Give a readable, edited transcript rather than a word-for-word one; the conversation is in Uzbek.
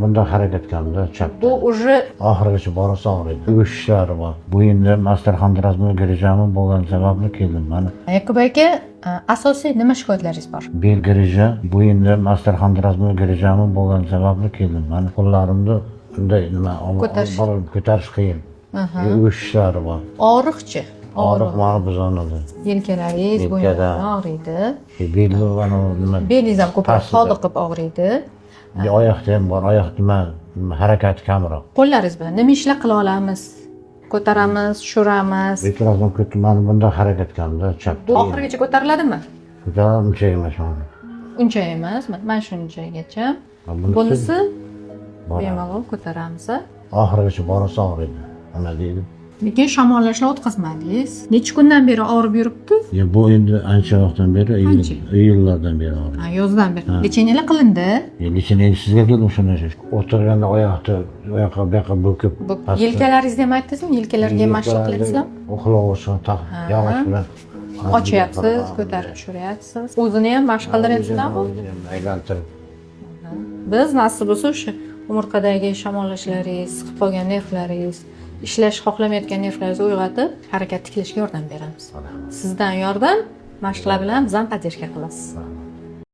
bunda harakat qildi, chapda. Bu уже Oxirigacha borasa og'riydi. Uch ishlari bor. Bu endi Masterxon razmga girishami bo'lgan sababli keldim mana. Yakub aka, asosiy nima shikoyatlaringiz bor? Bel girija, bu endi Masterxon razmga girishami bo'lgan sababli keldim mana. Qo'llarimni bunday nima ko'tarish qiyin. Uch ishlari bor. Og'riqchi. Og'riq mana bizonadi. Yelkalaringiz, bo'yinlaringiz og'riydi. Belni va nima Belingiz ham ko'proq xoliqib og'riydi. oyoqda ham bor, oyoq nima harakati kamroq. Qo'llaringiz bilan nima ishlar qila olamiz? Ko'taramiz, tushiramiz. Bekrazdan ketdim, mana bunda harakat qildi, chapda. Bu oxirigacha ko'tariladimi? Uncha emas mana. Uncha emas, mana shunchagacha. Bunisi bemalol ko'taramiz. Oxirigacha borasa og'riydi. Nima deydi? Lekin shamollashlar o'tkazmadingiz. Necha kundan beri og'rib yuribdi? Bu endi ancha vaqtdan beri, iyullardan beri og'riydi. Yozdan beri. Lecheniyalar qilindi. Lekin endi sizga keldim shunday. O'tirganda oyoqni bu yoqqa bo'kib. Yelkalaringizni ham aytdingizmi? Yelkalarga ham mashq qilasizlar? Uxlovchi yog'och bilan ochyapsiz, ko'tarib tushiryapsiz. O'zini ham mashq qildiryapsizlarmi? Aylantirib. Biz nasib bo'lsa o'sha umurtqadagi shamollashlaringiz, siqib qolgan nervlaringiz, ishlash xohlamayotgan nervlaringizni uyg'otib, harakat tiklashga yordam beramiz. Sizdan yordam, mashqlar bilan biz ham поддержка qilasiz.